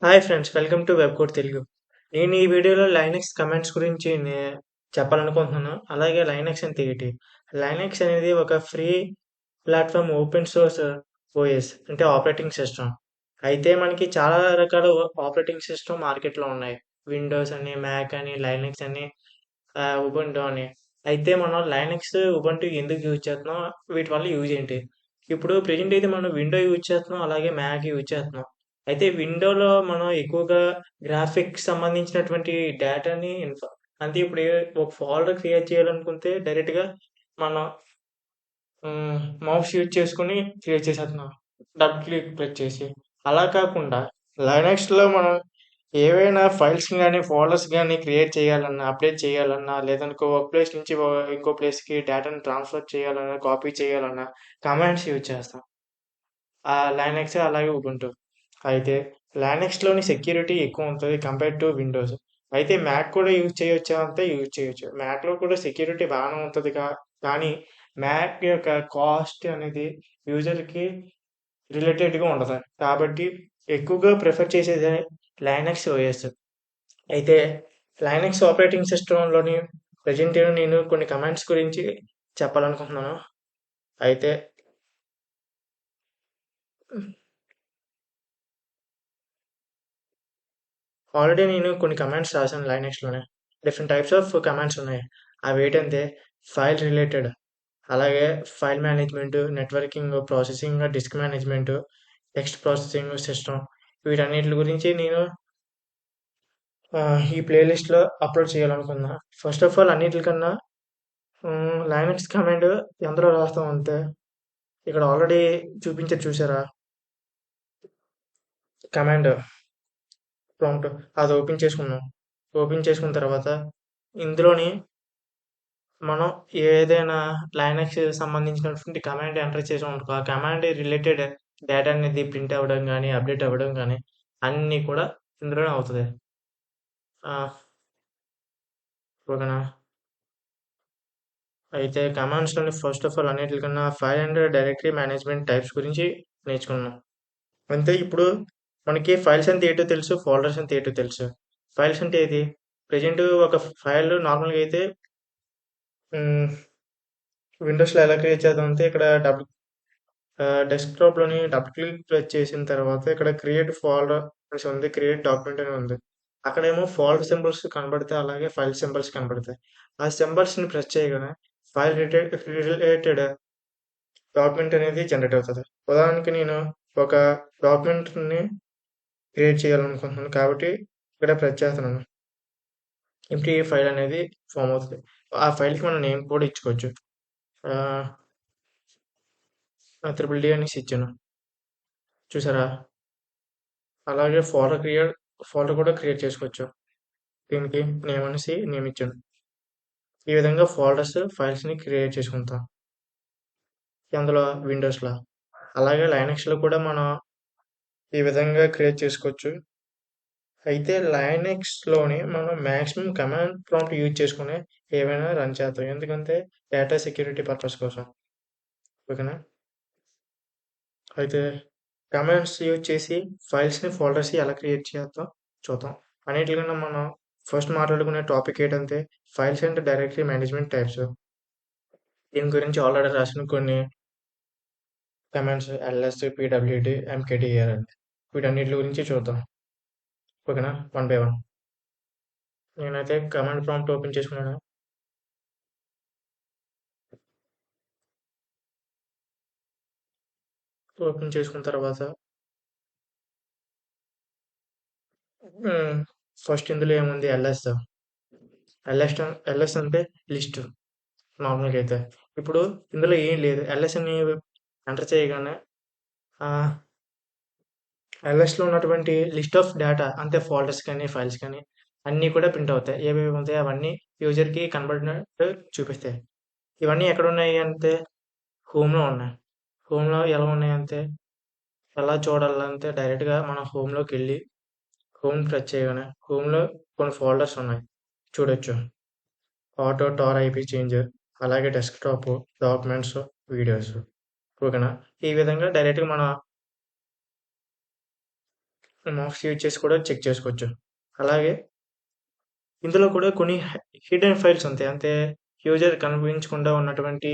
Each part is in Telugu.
Hi friends, welcome to web code Telugu. నేను ఈ వీడియోలో లైనక్స్ కమాండ్స్ గురించి చెప్పాలనుకుంటున్నాను. అలాగే లైనక్స్ అంటే ఏంటి? లైనక్స్ అనేది ఒక free platform open source OS అంటే ఆపరేటింగ్ సిస్టమ్. అయితే మనకి చాలా రకాల ఆపరేటింగ్ సిస్టమ్ మార్కెట్లో ఉన్నాయి. విండోస్ అని, మ్యాక్ అని, లైనక్స్ అని, ఉబుంటూ అని. అయితే మనం లైనక్స్, ఉబుంటూ ఎందుకు యూజ్ చేస్తున్నాం? వీటి వల్ల యూజ్ ఏంటి? ఇప్పుడు ప్రెజెంట్ అయితే మనం విండో యూజ్ చేస్తున్నాం, అలాగే మ్యాక్ యూజ్ చేస్తున్నాం. అయితే విండోలో మనం ఎక్కువగా గ్రాఫిక్స్ సంబంధించినటువంటి డేటాని అంటే ఇప్పుడు ఒక ఫోల్డర్ క్రియేట్ చేయాలనుకుంటే డైరెక్ట్గా మనం మౌస్ యూజ్ చేసుకుని క్రియేట్ చేసేస్తున్నాం, డబుల్ క్లిక్ ప్రెస్ చేసి. అలా కాకుండా లైనక్స్లో మనం ఏవైనా ఫైల్స్ కానీ ఫోల్డర్స్ కానీ క్రియేట్ చేయాలన్నా, అప్డేట్ చేయాలన్నా, లేదనుకో ఒక ప్లేస్ నుంచి ఇంకో ప్లేస్కి డేటాను ట్రాన్స్ఫర్ చేయాలన్నా, కాపీ చేయాలన్నా కమాండ్స్ యూజ్ చేస్తాం. లైనక్స్ అలాగే ఉబుంటూ. అయితే లైనక్స్‌లోని సెక్యూరిటీ ఎక్కువుంటది కంపేర్డ్ టు విండోస్. అయితే మ్యాక్ కూడా యూజ్ చేయొచ్చా అంటే యూజ్ చేయొచ్చు. మ్యాక్‌లో కూడా సెక్యూరిటీ బాగానే ఉంటది కానీ మ్యాక్ యొక్క కాస్ట్ అనేది యూజర్‌కి రిలేటెడ్‌గా ఉండదు. కాబట్టి ఎక్కువగా ప్రిఫర్ చేసేది లైనక్స్ ఓఎస్. అయితే లైనక్స్ ఆపరేటింగ్ సిస్టమ్‌లోని ప్రెజెంట్ నేను కొన్ని కమాండ్స్ గురించి చెప్పాలనుకుంటున్నాను. అయితే ఆల్రెడీ నేను కొన్ని కమాండ్స్ రాశాను లైనక్స్‌లోనే. డిఫరెంట్ టైప్స్ ఆఫ్ కమాండ్స్ ఉన్నాయి. అవేంటంటే ఫైల్ రిలేటెడ్, అలాగే file management, networking, processing, disk management, text processing system, వీటన్నిటి గురించి నేను ఈ ప్లేలిస్ట్‌లో అప్లోడ్ చేయాలనుకున్నా. ఫస్ట్ ఆఫ్ ఆల్ అన్నిట్లికన్నా లైనక్స్ కమాండ్ ఎందులో రాస్తామంటే ఇక్కడ ఆల్రెడీ చూపించారు చూసారా? కమాండ్ ప్రాంప్ట్ అది ఓపెన్ చేసుకున్నాం. ఓపెన్ చేసుకున్న తర్వాత ఇందులోని మనం ఏదైనా లైనక్స్ సంబంధించినటువంటి కమాండ్ ఎంటర్ చేసామనుకో, ఆ కమాండ్ రిలేటెడ్ డేటా అనేది ప్రింట్ అవ్వడం గానీ, అప్డేట్ అవ్వడం గానీ అన్నీ కూడా ఇందులోనే అవుతది. ఆహ్, ఓకేనా? అయితే కమాండ్స్‌లోని ఫస్ట్ ఆఫ్ ఆల్ అన్నిట్లికన్నా file and directory management types గురించి నేర్చుకుందాం. అంటే ఇప్పుడు మనకి ఫైల్స్ అంటే ఏంటో తెలుసు. ఫోల్డర్స్ అంటే ఏంటో తెలుసు. ఫైల్స్ అంటే ఏది? ప్రెజెంట్ ఒక ఫైల్ నార్మల్‌గా అయితే హ్మ్. విండోస్‌లో ఎలా క్రియేట్ చేద్దామంటే ఇక్కడ డెస్క్‌టాప్‌లోని డబుల్ క్లిక్ ప్రెస్ చేసిన తర్వాత ఇక్కడ క్రియేట్ ఫోల్డర్ అనేసి ఉంది. క్రియేట్ డాక్యుమెంట్ అని ఉంది. అక్కడేమో ఫోల్డర్ సింబల్స్ కనబడతాయి. అలాగే ఫైల్ సింబల్స్ కనబడతాయి. ఆ సింబల్స్‌ని ప్రెస్ చేయగానే ఫైల్ రిలేటెడ్ డాక్యుమెంట్ అనేది జనరేట్ అవుతది. ఉదాహరణకి నేను ఒక డాక్యుమెంట్‌ని క్రియేట్ చేయాలనుకుంటున్నాను. కాబట్టి ఇక్కడ ప్రెస్ చేస్తున్నాను. ఎంప్టీ ఫైల్ అనేది ఫార్మ్ అవుతది. ఆ ఫైల్‌కి మనం నేమ్ కూడా ఇచ్చుకోవచ్చు. ఆహ్, త్రిబుల్ డి అనేసి ఇచ్చాను. చూసారా? అలాగే ఫోల్డర్ కూడా క్రియేట్ చేసుకోవచ్చు. దీనికి నేమ్ అనేసి నేమ్ ఇచ్చాను. ఈ విధంగా ఫోల్డర్స్, ఫైల్స్‌ని క్రియేట్ చేసుకుంటాం. అందులో విండోస్‌లో. అలాగే లైనక్స్‌లో కూడా మనం ఈ విధంగా క్రియేట్ చేసుకోవచ్చు. అయితే లైనక్స్‌లోని మనం మాక్సిమం కమాండ్ ప్రాంప్ట్ యూజ్ చేసుకొని ఏవైనా రన్ చేద్దాం. ఎందుకంటే డేటా సెక్యూరిటీ పర్పస్ కోసం. ఓకేనా? అయితే కమాండ్స్ యూజ్ చేసి ఫైల్స్‌ని, ఫోల్డర్స్ ఎలా క్రియేట్ చేద్దాం చూద్దాం. అన్నిటికన్నా మనం ఫస్ట్ మాట్లాడుకునే టాపిక్ ఏంటంటే files and directory management types. దీని గురించి ఆల్రెడీ రాసిన కొన్ని కమాండ్స్ ఎల్ఎస్, పీడబ్ల్యూడీ, ఎంకేడీఆర్ అని. వీటన్నిటి గురించి చూద్దాం. ఓకేనా? One by one. నేనైతే కమాండ్ ప్రాంప్ట్ ఓపెన్ చేసుకున్నాను. ఓపెన్ చేసుకున్న తర్వాత హ్మ్. ఫస్ట్ ఇందులో ఏముంది ఎల్ఎస్. ఎల్ఎస్ ఎల్ఎస్ అంటే లిస్ట్ నార్మల్‌గా అయితే. ఇప్పుడు ఇందులో ఏం లేదు. ఎల్ఎస్ అని ఎంటర్ చేయగానే ఆహ్, ఎల్ఎస్‌లో ఉన్నటువంటి లిస్ట్ ఆఫ్ డేటా అంటే ఫోల్డర్స్ కానీ, ఫైల్స్ కానీ అన్నీ కూడా ప్రింట్ అవుతాయి. ఏవేవి ఉంటాయో అవన్నీ యూజర్‌కి కనబడినట్టు చూపిస్తాయి. ఇవన్నీ ఎక్కడున్నాయి అంటే హోమ్‌లో ఉన్నాయి. హోమ్‌లో ఎలా ఉన్నాయంటే ఎలా చూడాలంటే డైరెక్ట్‌గా మనం హోమ్‌లోకెళ్ళి హోమ్ ప్రెస్ చేయగానే హోమ్‌లో కొన్ని ఫోల్డర్స్ ఉన్నాయి. చూడొచ్చు. ఆటో, టార్ ఐపీ చేంజ్, అలాగే డెస్క్‌టాప్, డాక్యుమెంట్స్, వీడియోస్. ఓకేనా? ఈ విధంగా డైరెక్ట్‌గా మన మౌస్ యూజ్ చేసి కూడా చెక్ చేసుకోవచ్చు. అలాగే ఇందులో కూడా కొన్ని హిడెన్ ఫైల్స్ ఉంటాయి. అంటే యూజర్ కనిపించకుండా ఉన్నటువంటి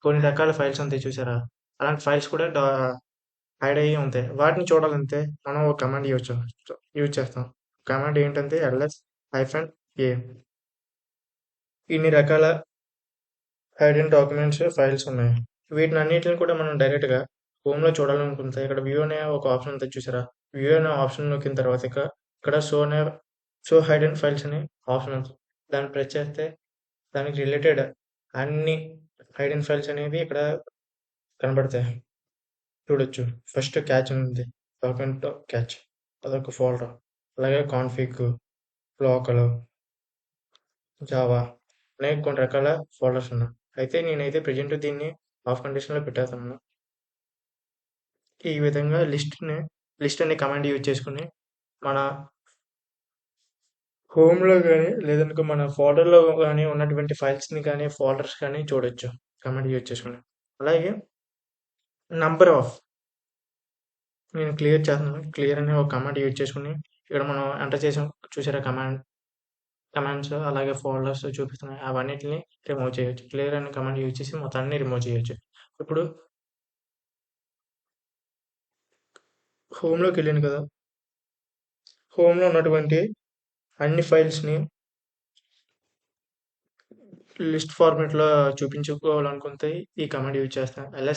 కొన్ని రకాల ఫైల్స్ ఉంటాయి చూసారా? అలాంటి ఫైల్స్ కూడా హైడ్ అయ్యి ఉంటాయి. వాటిని చూడాలంటే మనం ఒక కమాండ్ యూజ్ చేస్తాం. కమాండ్ ఏంటంటే -a. ఇన్ని రకాల హైడెన్ డాక్యుమెంట్స్, ఫైల్స్ ఉన్నాయి. వీటినన్నిటిని కూడా మనం డైరెక్ట్‌గా హోమ్‌లో చూడాలనుకుంటే ఇక్కడ వ్యూ అనే ఒక ఆప్షన్ ఉంటది చూసారా? వ్యూ అనే ఆప్షన్ నొక్కిన తర్వాత ఇక్కడ షో హైడెన్ ఫైల్స్ అనే ఆప్షన్ ఉంటుంది. దాన్ని ప్రెస్ చేస్తే దానికి రిలేటెడ్ అన్ని హైడెన్ ఫైల్స్ అనేవి ఇక్కడ కనబడతాయి. చూడొచ్చు. ఫస్ట్ క్యాచ్ ఉంది. డాక్యుమెంట్ క్యాచ్ అదొక ఫోల్డర్. అలాగే కాన్ఫిగ్, లోకల్, జావా అనేక కొన్ని రకాల ఫోల్డర్స్ ఉన్నాయి. అయితే నేనైతే ప్రెజెంట్ దీన్ని ఆఫ్ కండిషన్‌లో పెట్టేస్తున్నాను. ఈ విధంగా లిస్ట్ అనే కమాండ్ యూజ్ చేసుకొని మన హోమ్‌లో గాని లేదనుకో మన ఫోల్డర్‌లో గాని ఉన్నటువంటి ఫైల్స్‌ని కానీ, ఫోల్డర్స్ కానీ చూడొచ్చు కమాండ్ యూజ్ చేసుకొని. అలాగే నంబర్ ఆఫ్ నేను క్లియర్ చేస్తున్నాను. క్లియర్ అనే ఒక కమాండ్ యూజ్ చేసుకొని ఇక్కడ మనం ఎంటర్ చేసాం చూసారా కమాండ్స్ అలాగే ఫోల్డర్స్ చూపిస్తున్నాయి. అవన్నిటిని రిమూవ్ చేయొచ్చు. క్లియర్ అనే కమాండ్ యూజ్ చేసి మొత్తాన్ని రిమూవ్ చేయొచ్చు. ఇప్పుడు హోమ్‌లోకి వెళ్ళాను కదా! హోమ్‌లో ఉన్నటువంటి అన్ని ఫైల్స్‌ని లిస్ట్ ఫార్మాట్‌లో చూపించుకోవాలనుకుంటే ఈ కమాండ్ యూజ్ చేస్తా. -l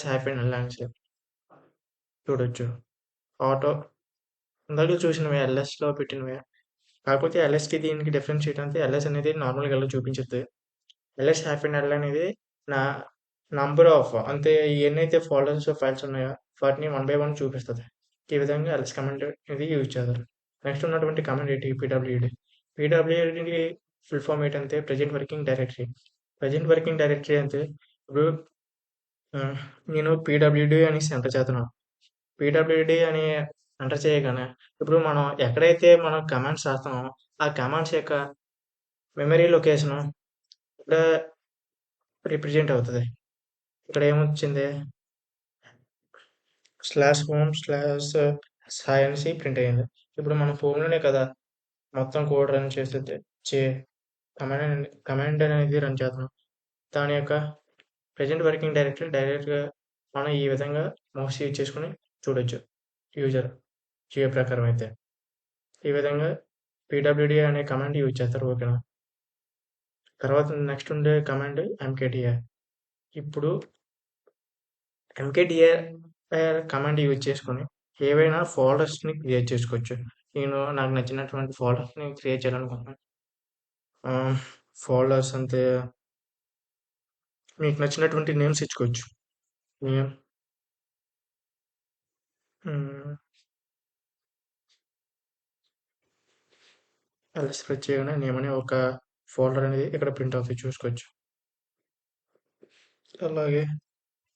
చూడొచ్చు. ఆటో ఇందాక చూసినవే ఎల్ఎస్‌లో పెట్టినవే. కాకపోతే ఎల్ఎస్‌కి దీనికి డిఫరెన్స్ ఏంటంటే ఎల్ఎస్ అనేది నార్మల్‌గా ఇలా చూపించద్దు. -l అనేది నా నంబర్ ఆఫ్ అంటే ఎన్నైతే ఫోల్డర్స్, ఫైల్స్ ఉన్నాయో వాటిని వన్ బై వన్ చూపిస్తది. ఈ విధంగా ఎల్ఎస్ కమాండ్ అనేది యూజ్ చేస్తారు. నెక్స్ట్ ఉన్నటువంటి కమాండ్ ఏంటి పీడబ్ల్యూడీ. పీడబ్ల్యూడీ ఫుల్ ఫామ్ ఏంటంటే present working directory. Present working directory అంటే ఇప్పుడు నేను పీడబ్ల్యూడీ అనేసి ఎంటర్ చేస్తున్నాను. పీడబ్ల్యూడీ అని ఎంటర్ చేయగానే ఇప్పుడు మనం ఎక్కడైతే మనం కమాండ్స్ రాస్తామో ఆ కమాండ్స్ యొక్క మెమరీ లొకేషన్ ఇక్కడ రిప్రజెంట్ అవుతుంది. ఇక్కడ ఏమొచ్చింది /home/సాయి అనేసి ప్రింట్ అయ్యింది. ఇప్పుడు మన ఫోన్లోనే కదా మొత్తం కోడ్ రన్ చేసేది కమాండ్ అనేది రన్ చేస్తున్నాం. దాని యొక్క ప్రెజెంట్ వర్కింగ్ డైరెక్టరీ డైరెక్ట్గా మనం ఈ విధంగా మౌస్ యూజ్ చేసుకుని చూడొచ్చు యూజర్ జియో ప్రకారం అయితే. ఈ విధంగా పీడబ్ల్యూడీ అనే కమాండ్ యూజ్ చేస్తారు. ఓకేనా? తర్వాత నెక్స్ట్ ఉండే కమాండ్ ఎంకేటీఆర్. ఇప్పుడు ఎంకేటీఆర్ కమాండ్ యూజ్ చేసుకొని ఏవైనా ఫోల్డర్స్ని క్రియేట్ చేసుకోవచ్చు. నాకు నచ్చినటువంటి ఫోల్డర్స్ని క్రియేట్ చేయాలనుకుంటున్నాను. ఫోల్డర్స్ అంటే మీకు నచ్చినటువంటి నేమ్స్ ఇచ్చుకోవచ్చు. నేమ్ అలా స్ప్రెడ్ చేయగానే నేమ్ అనే ఒక ఫోల్డర్ అనేది ఇక్కడ ప్రింట్ అవుతుంది చూసుకోవచ్చు. అలాగే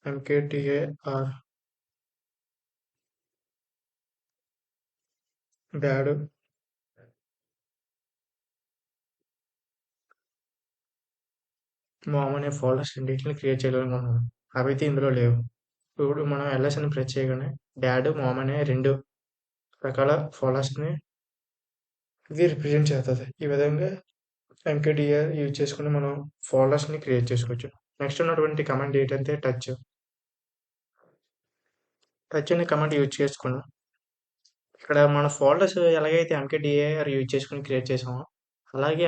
ఎంకేటీఏఆర్ డాడ్ మామ్ అనే ఫోల్డర్స్ రెండింటిని క్రియేట్ చేయాలనుకుంటున్నాను. అవైతే ఇందులో లేవు. ఇప్పుడు మనం ఎల్ఎస్ అని ప్రెస్ చేయగానే డాడ్ మామ్ అనే 2 రకాల ఫోల్డర్స్ని ఇది రిప్రజెంట్ చేస్తుంది. ఈ విధంగా ఎంకేటీఆర్ యూజ్ చేసుకుని మనం ఫోల్డర్స్ని క్రియేట్ చేసుకోవచ్చు. నెక్స్ట్ ఉన్నటువంటి కమాండ్ ఏంటంటే టచ్ అనే కమాండ్ యూజ్ చేసుకుని ఇక్కడ మన ఫోల్డర్స్ ఎలాగైతే ఎంకేటీఆర్ యూజ్ చేసుకుని క్రియేట్ చేసామో అలాగే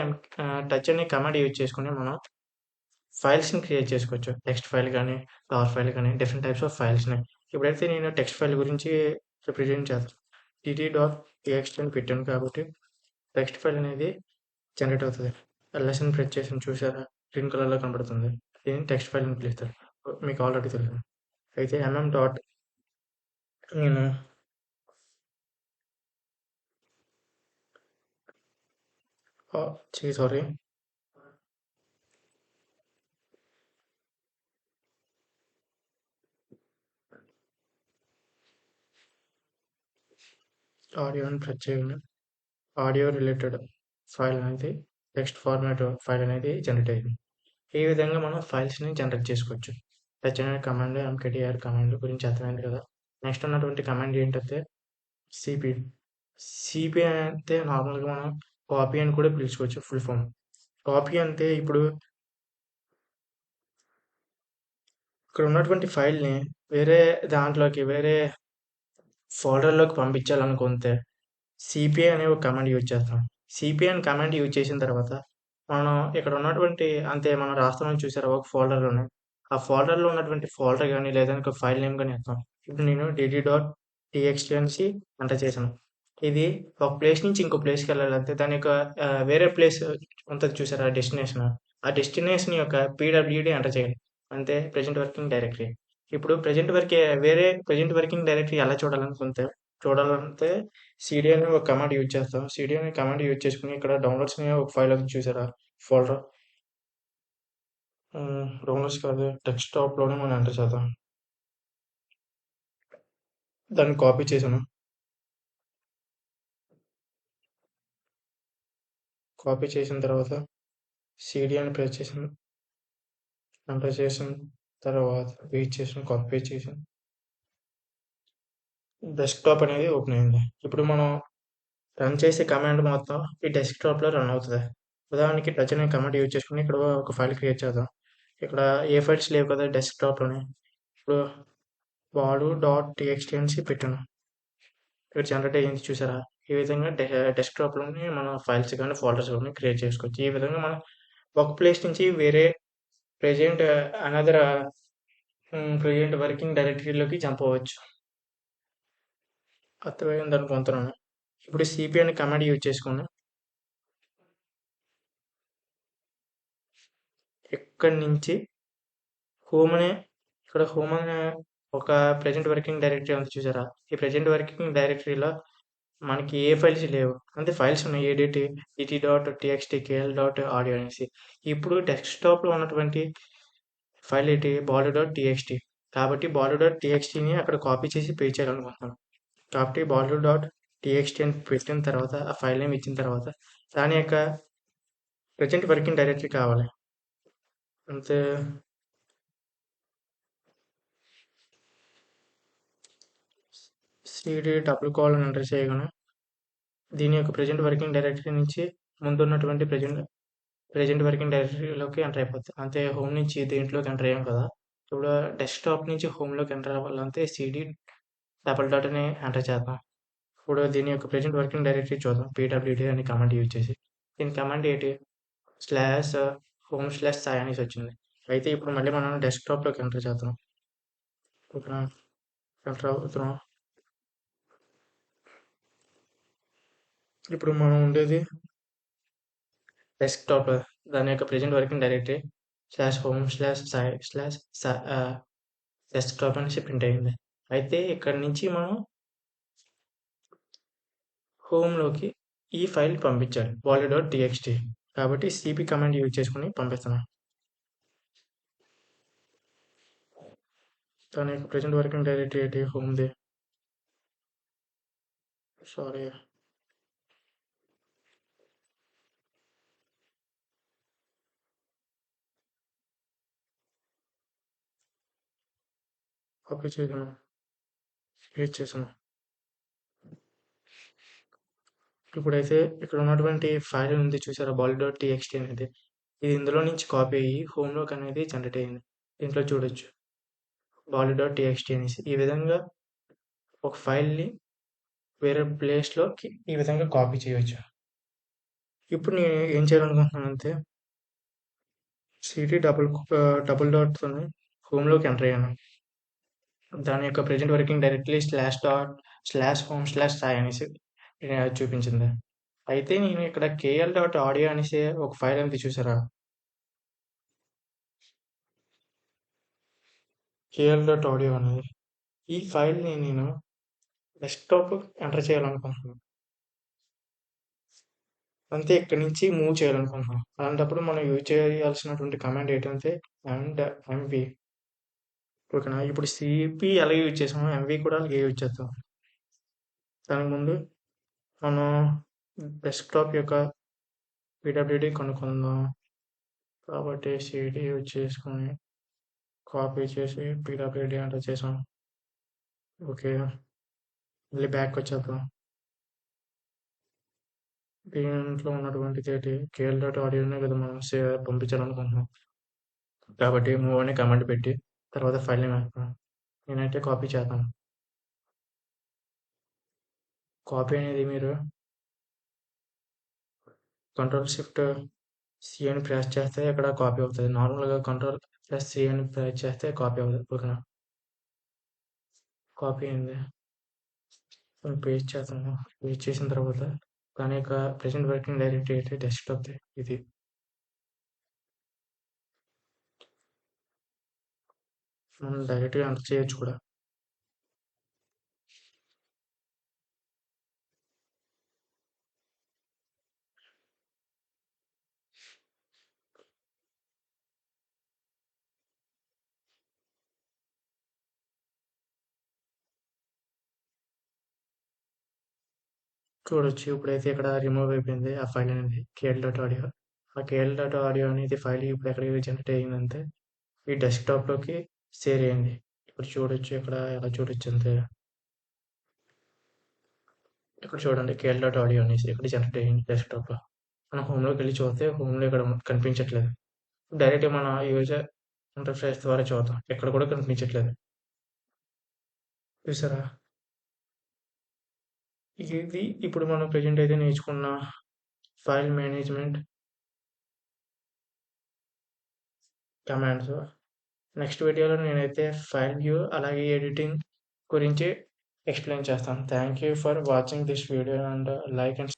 టచ్ అనే కమాండ్ యూజ్ చేసుకుని మనం ఫైల్స్ని క్రియేట్ చేసుకోవచ్చు. టెక్స్ట్ ఫైల్ కానీ పవర్ ఫైల్ కానీ డిఫరెంట్ టైప్స్ ఆఫ్ ఫైల్స్ని. ఇప్పుడైతే నేను టెక్స్ట్ ఫైల్ గురించి రిప్రజెంట్ చేస్తాను. tt.txt అని పెట్టాను కాబట్టి టెక్స్ట్ ఫైల్ అనేది జనరేట్ అవుతుంది. ఎల్ఎస్ని ప్రెస్ చేసి చూసారా గ్రీన్ కలర్లో కనబడుతుంది. దీన్ని టెక్స్ట్ ఫైల్ అని పిలుస్తారు. మీకు ఆల్రెడీ తెలుసు. అయితే నేను సారీ ఆడియోని ప్రెస్ చేయగానే ఆడియో రిలేటెడ్ ఫైల్ అనేది టెక్స్ట్ ఫార్మాట్ ఫైల్ అనేది జనరేట్ అయింది. ఈ విధంగా మనం ఫైల్స్ని జనరేట్ చేసుకోవచ్చు. టచ్ అనే కమాండ్ ఎంకేటీఆర్ కమాండ్ గురించి అర్థమైంది కదా. నెక్స్ట్ ఉన్నటువంటి కమాండ్ ఏంటంటే సిపి సిపిఐ అంటే నార్మల్‌గా మనం కాపీ అని కూడా పిలుచుకోవచ్చు ఫుల్ ఫామ్. కాపీ అంటే ఇప్పుడు ఇక్కడ ఉన్నటువంటి ఫైల్‌ని వేరే దాంట్లోకి వేరే ఫోల్డర్‌లోకి పంపించాలనుకుంటే సిపిఐ అనే ఒక కమాండ్ యూజ్ చేస్తాం. సిపిఐ అని కమాండ్ యూజ్ చేసిన తర్వాత మనం ఇక్కడ ఉన్నటువంటి అంతే మనం రాస్తున్నాం చూసారా ఒక ఫోల్డర్‌లోనే. ఆ ఫోల్డర్‌లో ఉన్నటువంటి ఫోల్డర్ గాని లేదంటే ఫైల్ నేమ్ గాని ఇస్తాం. ఇప్పుడు నేను dd.txt అనేసి ఎంటర్ చేశాను. ఇది ఒక ప్లేస్ నుంచి ఇంకో ప్లేస్‌కెళ్ళాలి అంతే. దాని యొక్క వేరే ప్లేస్ ఉంటది చూసారా డెస్టినేషన్. ఆ డెస్టినేషన్ యొక్క పీడబ్ల్యూడీ ఎంటర్ చేయాలి. అంతే ప్రెజెంట్ వర్కింగ్ డైరెక్టరీ. ఇప్పుడు ప్రెజెంట్ వర్కింగ్ డైరెక్టరీ ఎలా చూడాలంటే సీడీ అనే ఒక కమాండ్ యూజ్ చేస్తాం. సీడీ అనే కమాండ్ యూజ్ చేసుకొని ఇక్కడ డౌన్లోడ్స్ అనే ఒక ఫైల్ ఉంది చూసారా ఫోల్డర్. డౌన్లోడ్స్ కాదు డెస్క్‌టాప్‌లోనే మనం ఎంటర్ చేద్దాం. దాన్ని కాపీ చేశాను. కాపీ చేసిన తర్వాత సీడీ అని ప్రెస్ చేశాను. ఎంటర్ చేసిన తర్వాత వెయిట్ చేసాను. కాపీ పేస్ట్ చేశాను. డెస్క్‌టాప్ అనేది ఓపెన్ అయింది. ఇప్పుడు మనం రన్ చేసే కమాండ్ మొత్తం ఈ డెస్క్‌టాప్‌లో రన్ అవుతది. ఉదాహరణకి టచ్ అనే కమాండ్ యూజ్ చేసుకొని ఇక్కడ ఒక ఫైల్ క్రియేట్ చేద్దాం. ఇక్కడ ఏ ఫైల్స్ లేవు కదా డెస్క్‌టాప్‌లోని. ఇప్పుడు balu.txt అనేసి పెట్టాను. ఇక్కడ జనరేట్ అయ్యింది చూసారా? ఈ విధంగా డెస్క్‌టాప్‌లోని మన ఫైల్స్ గాని, ఫోల్డర్స్ గాని క్రియేట్ చేసుకోవచ్చు. ఈ విధంగా మనం ఒక ప్లేస్ నుంచి వేరే ప్రెజెంట్ అనదర్ ప్రెజెంట్ వర్కింగ్ డైరెక్టరీలోకి జంప్ అవ్వచ్చు. అర్థమైంది అనుకుంటున్నాను. ఇప్పుడు సిపి అనే కమాండ్ యూజ్ చేసుకొని ఇక్కడి నుంచి హోమ్ అనే ఇక్కడ హోమ్ అనే ఒక ప్రెజెంట్ వర్కింగ్ డైరెక్టరీ ఉంది చూసారా? ఈ ప్రెజెంట్ వర్కింగ్ డైరెక్టరీలో మనకి ఏ ఫైల్స్ లేవు. అంటే ఫైల్స్ ఉన్నాయి. et.txt, kl.audio అనేసి. ఇప్పుడు డెస్క్‌టాప్‌లో ఉన్నటువంటి ఫైల్ ఏంటి balu.txt. కాబట్టి balu.txtని అక్కడ కాపీ చేసి పేస్ట్ చేయాలనుకుంటున్నాను. కాబట్టి balu.txt అని పెట్టిన తర్వాత ఆ ఫైల్ నేమ్ ఇచ్చిన తర్వాత దాని యొక్క ప్రెజెంట్ వర్కింగ్ డైరెక్టరీ కావాలి. అంతే సీడీ డబుల్ కోలన్ ఎంటర్ చేయగానే దీని యొక్క ప్రెజెంట్ వర్కింగ్ డైరెక్టరీ నుంచి ముందున్నటువంటి ప్రెజెంట్ వర్కింగ్ డైరెక్టరీలోకి ఎంటర్ అయిపోద్ది. అంతే హోమ్ నుంచి దేంట్లోకి ఎంటర్ అయ్యాం కదా! ఇప్పుడు డెస్క్‌టాప్ నుంచి హోమ్‌లోకి ఎంటర్ అవ్వాలంటే సీడీ డబుల్ డాట్ అని ఎంటర్ చేద్దాం. ఇప్పుడు దీని యొక్క ప్రెజెంట్ వర్కింగ్ డైరెక్టరీ చూద్దాం. పీడబ్ల్యూడీ అనే కమాండ్ యూజ్ చేసి. దీని కమాండ్ ఏంటి? స్లాష్ హోమ్ స్లాష్ సాయి అనేసి వచ్చింది. అయితే ఇప్పుడు మళ్ళీ మనం డెస్క్‌టాప్‌లోకి ఎంటర్ చేద్దాం. ఇక్కడ ఎంటర్ అవుతున్నాం. ఇప్పుడు మనం ఉండేది డెస్క్‌టాప్. దాని యొక్క present working directory slash home slash Sai slash desktop అనేసి ప్రింట్ అయింది. అయితే ఇక్కడి నుంచి మనం హోమ్‌లోకి ఈ ఫైల్ పంపించాలి. balu.txt. కాబట్టి సీపీ కమాండ్ యూజ్ చేసుకొని పంపిస్తున్నాను. దాని యొక్క ప్రెజెంట్ వర్కింగ్ డైరెక్టరీ ఏంటి హోమ్‌ది. సారీ కాపీ చేశాను. పేస్ట్ చేశాను. ఇప్పుడైతే ఇక్కడ ఉన్నటువంటి ఫైల్ ఉంది చూసారా balu.txt అనేది. ఇది ఇందులో నుంచి కాపీ అయ్యి హోమ్‌లోకి అనేది జనరేట్ అయింది. దీంట్లో చూడొచ్చు. balu.txt అనేసి. ఈ విధంగా ఒక ఫైల్‌ని వేరే ప్లేస్‌లోకి ఈ విధంగా కాపీ చేయొచ్చు. ఇప్పుడు నేను ఏం చేయాలనుకుంటున్నానంటే సీడీ డబుల్ డాట్‌తోని హోమ్‌లోకి ఎంటర్ అయ్యాను. దాని యొక్క present working directory slash home slash Sai అనేసి చూపించింది. అయితే నేను ఇక్కడ kl.audio అనేసి ఒక ఫైల్ ఉంది చూసారా? kl.audio అనేది. ఈ ఫైల్‌ని నేను డెస్క్‌టాప్ ఎంటర్ చేయాలనుకుంటున్నాను. అంతే ఇక్కడి నుంచి మూవ్ చేయాలనుకుంటున్నాను. అలాంటప్పుడు మనం యూజ్ చేయాల్సినటువంటి కమాండ్ ఏంటంటే ఎంవీ. ఓకేనా? ఇప్పుడు సిపి ఎలా యూజ్ చేసామో ఎంవీ కూడా అలాగే యూజ్ చేద్దాం. దానికి ముందు మనం డెస్క్‌టాప్ యొక్క పీడబ్ల్యూడీ కనుక్కుందాం. కాబట్టి సీడీ యూజ్ చేసుకొని కాపీ చేసి పీడబ్ల్యూడీ ఎంటర్ చేసాం. ఓకే. మళ్ళీ బ్యాక్ వచ్చేద్దాం. దీంట్లో ఉన్నటువంటిది ఏంటి కేఎల్ డాట్ ఆడియోనే కదా మనం పంపించాలనుకుంటున్నాం. కాబట్టి మూవ్ అనే కమాండ్ పెట్టి తర్వాత ఫైల్ నేమ్ వేస్తాను. నేనైతే కాపీ చేస్తాను. కాపీ అనేది మీరు కంట్రోల్ షిఫ్ట్ సి అని ప్రెస్ చేస్తే ఇక్కడ కాపీ అవుతుంది. నార్మల్గా కంట్రోల్ ప్లస్ సి అని ప్రెస్ చేస్తే కాపీ అవుతుంది. ఓకేనా, కాపీ అయింది. నేను పేస్ట్ చేస్తాను. పేస్ట్ చేసిన తర్వాత దాని యొక్క ప్రెసెంట్ వర్కింగ్ డైరెక్టరీ అయితే డెస్క్టాప్ ఇది. మనం డైరెక్ట్గా ఎంటర్ చేయొచ్చు కూడా. చూడొచ్చు ఇప్పుడైతే ఇక్కడ రిమూవ్ అయిపోయింది ఆ ఫైల్ అనేది కేఎల్ డాట్ ఆడియో. ఆ కేఎల్ డాట్ ఆడియో అనేది ఫైల్ ఇప్పుడు ఎక్కడికి జనరేట్ అయ్యిందంటే ఈ డెస్క్టాప్లోకి షేర్ అయ్యింది. ఇప్పుడు చూడొచ్చు ఇక్కడ ఎలా చూడొచ్చు అంతే. ఇక్కడ చూడండి కేఎల్ డాట్ ఆడియో అనేసి ఇక్కడ జనరేట్ అయ్యింది డెస్క్టాప్లో. మనం హోమ్లోకి వెళ్ళి చూస్తే హోమ్లో ఇక్కడ కనిపించట్లేదు. డైరెక్ట్గా మన యూజర్ ఇంటర్ఫేస్ ద్వారా చూద్దాం. ఎక్కడ కూడా కనిపించట్లేదు. చూసారా, ఇది ఇప్పుడు మనం ప్రెజెంట్ అయితే నేర్చుకున్న ఫైల్ మేనేజ్మెంట్ కమాండ్స్. నెక్స్ట్ వీడియోలో నేనైతే ఫైల్ వ్యూ అలాగే ఎడిటింగ్ గురించి ఎక్స్ప్లెయిన్ చేస్తాను. Thank you for watching this video and like and